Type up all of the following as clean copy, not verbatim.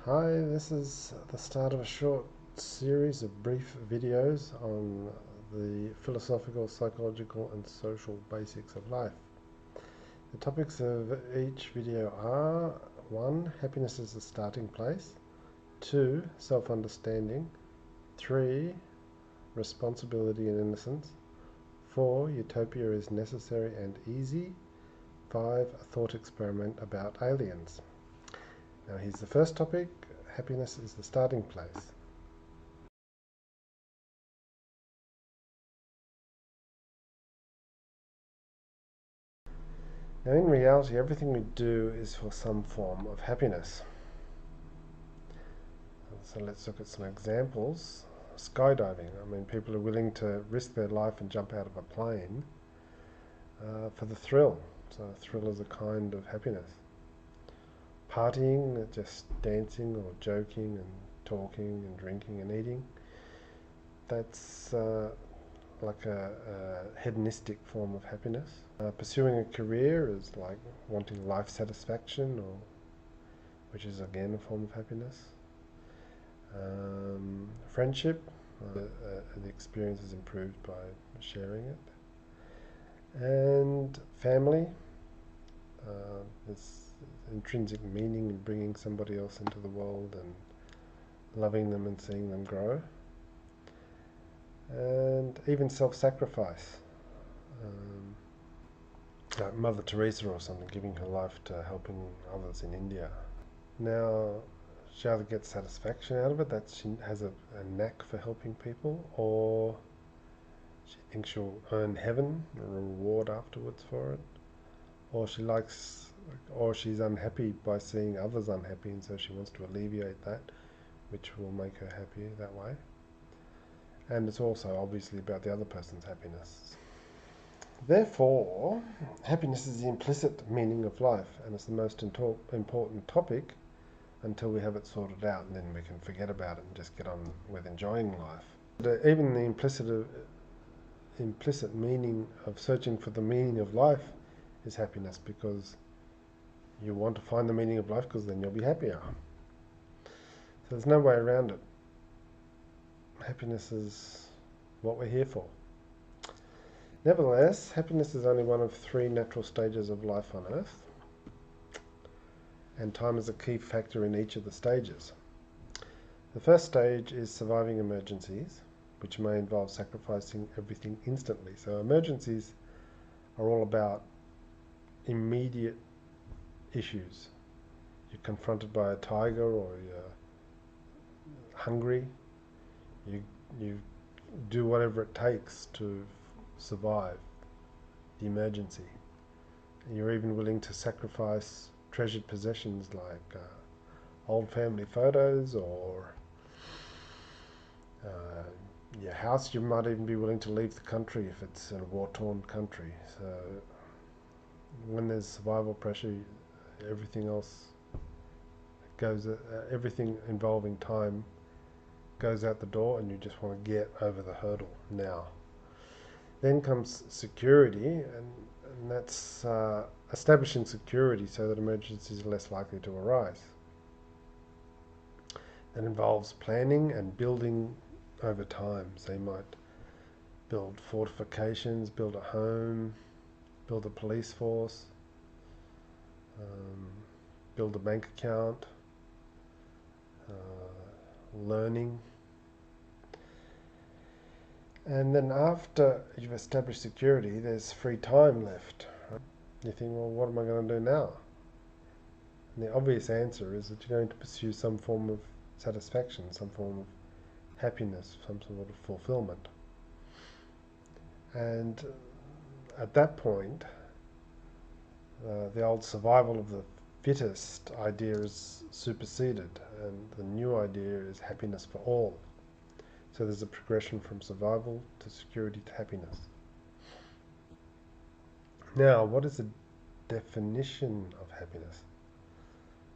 Hi, this is the start of a short series of brief videos on the philosophical, psychological and social basics of life. The topics of each video are 1. Happiness is the starting place. 2. Self-understanding. 3. Responsibility and innocence. 4. Utopia is necessary and easy. 5. A thought experiment about aliens. Now here's the first topic. Happiness is the starting place. Now in reality, everything we do is for some form of happiness. So let's look at some examples. Skydiving. I mean, people are willing to risk their life and jump out of a plane for the thrill. So thrill is a kind of happiness. Partying, just dancing or joking and talking and drinking and eating. That's like a hedonistic form of happiness. Pursuing a career is like wanting life satisfaction, which is again a form of happiness. Friendship, the experience is improved by sharing it. And family, there's intrinsic meaning in bringing somebody else into the world and loving them and seeing them grow. And even self-sacrifice, like Mother Teresa or something, giving her life to helping others in India. Now, she either gets satisfaction out of it, that she has a knack for helping people, or she thinks she'll earn heaven, a reward afterwards for it, or she's unhappy by seeing others unhappy, and so she wants to alleviate that, which will make her happy that way. And it's also obviously about the other person's happiness. Therefore, happiness is the implicit meaning of life, and it's the most important topic until we have it sorted out, and then we can forget about it and just get on with enjoying life. But even the implicit meaning of searching for the meaning of life is happiness, because you want to find the meaning of life because then you'll be happier. So there's no way around it. Happiness is what we're here for. Nevertheless, happiness is only one of 3 natural stages of life on Earth, and time is a key factor in each of the stages. The first stage is surviving emergencies, which may involve sacrificing everything instantly. So emergencies are all about immediate issues. You're confronted by a tiger, or you're hungry. You do whatever it takes to survive the emergency. And you're even willing to sacrifice treasured possessions like old family photos or your house. You might even be willing to leave the country if it's in a war-torn country. So when there's survival pressure, everything else everything involving time goes out the door, and you just want to get over the hurdle now. Then comes security, and that's establishing security so that emergencies are less likely to arise. That involves planning and building over time. So you might build fortifications, build a home, build a police force, build a bank account, learning. And then after you've established security, there's free time left. You think, well, what am I going to do now? And the obvious answer is that you're going to pursue some form of satisfaction, some form of happiness, some sort of fulfillment. And at that point, the old survival of the fittest idea is superseded, and the new idea is happiness for all. So there's a progression from survival to security to happiness. Now, what is the definition of happiness?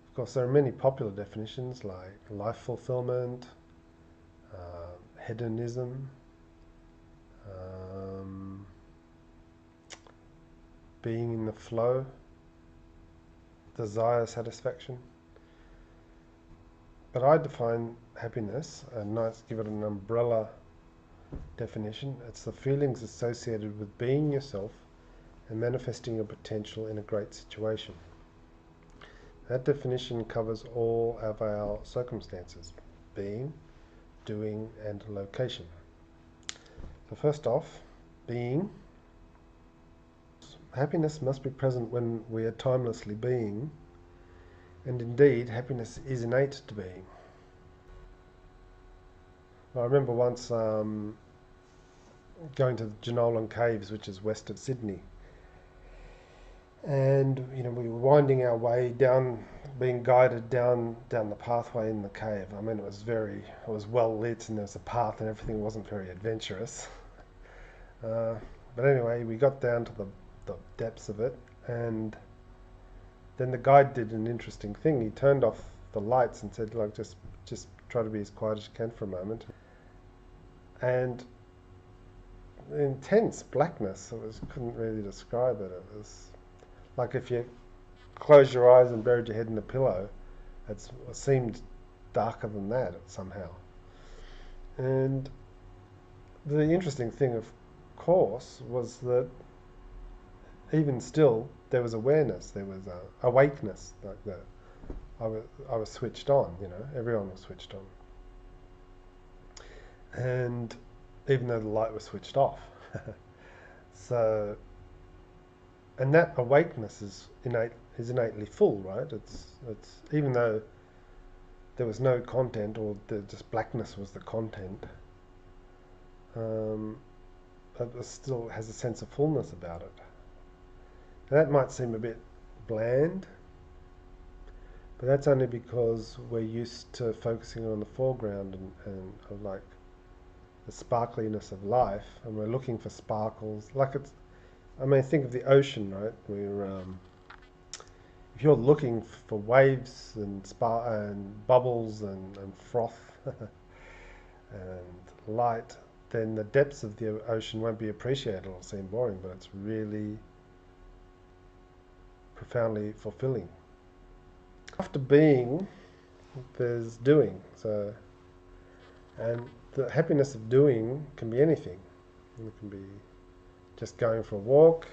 Of course, there are many popular definitions like life fulfillment, hedonism, being in the flow, desire satisfaction. But I define happiness, and let's give it an umbrella definition. It's the feelings associated with being yourself and manifesting your potential in a great situation. That definition covers all of our circumstances: being, doing, and location. So first off, being. Happiness must be present when we are timelessly being, and indeed happiness is innate to being. I remember once going to the Jenolan Caves, which is west of Sydney, and we were winding our way down, being guided down the pathway in the cave. I mean, it was well lit, and there was a path and everything. Wasn't very adventurous, but anyway, we got down to the depths of it, and then the guide did an interesting thing. He turned off the lights and said, "Look, just try to be as quiet as you can for a moment." And intense blackness. Couldn't really describe it. It was like if you closed your eyes and buried your head in a pillow. It seemed darker than that somehow. And the interesting thing, of course, was that even still there was awareness, there was awakeness, like that. I was switched on, everyone was switched on. And even though the light was switched off. So, and that awakeness is innately full, right? It's even though there was no content, or just blackness was the content, it still has a sense of fullness about it. And that might seem a bit bland, but that's only because we're used to focusing on the foreground and of like the sparkliness of life, and we're looking for sparkles. Think of the ocean, right? If you're looking for waves and bubbles and froth and light, then the depths of the ocean won't be appreciated. It'll seem boring, but it's really profoundly fulfilling. After being, there's doing. And the happiness of doing can be anything. It can be just going for a walk,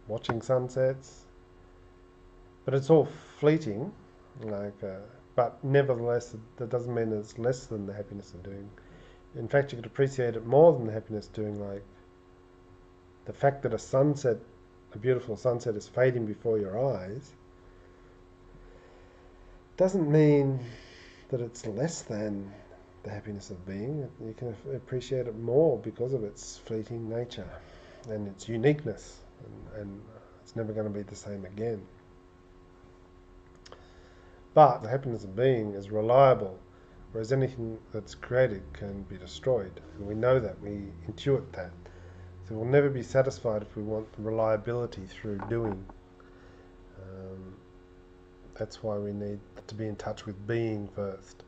watching sunsets, but it's all fleeting. But nevertheless, that doesn't mean it's less than the happiness of doing. In fact, you could appreciate it more than the happiness of doing, like the fact that a beautiful sunset is fading before your eyes, doesn't mean that it's less than the happiness of being. You can appreciate it more because of its fleeting nature and its uniqueness, and it's never going to be the same again. But the happiness of being is reliable, whereas anything that's created can be destroyed, and we know that, we intuit that. So we'll never be satisfied if we want the reliability through doing. That's why we need to be in touch with being first.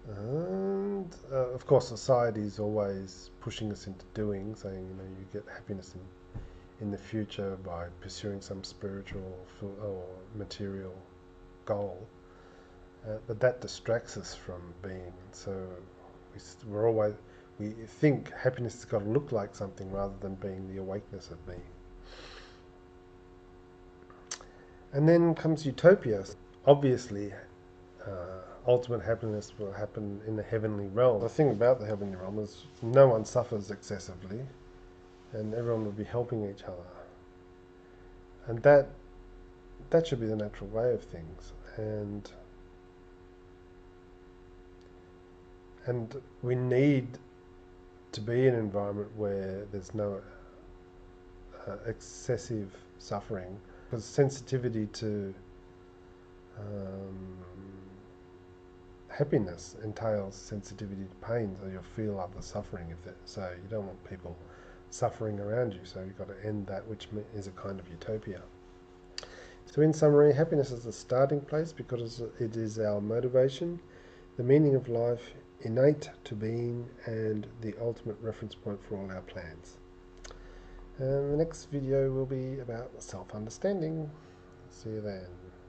And of course, society is always pushing us into doing, saying you get happiness in the future by pursuing some spiritual or material goal, but that distracts us from being. So we think happiness has got to look like something rather than being the awakeness of being. And then comes utopia. Obviously, ultimate happiness will happen in the heavenly realm. The thing about the heavenly realm is no one suffers excessively, and everyone will be helping each other. And that should be the natural way of things. And we need to be in an environment where there's no excessive suffering, because sensitivity to happiness entails sensitivity to pain, so you'll feel other suffering. So you don't want people suffering around you, so you've got to end that, which is a kind of utopia. So in summary, happiness is the starting place because it is our motivation, the meaning of life, innate to being, and the ultimate reference point for all our plans. And the next video will be about self-understanding. See you then.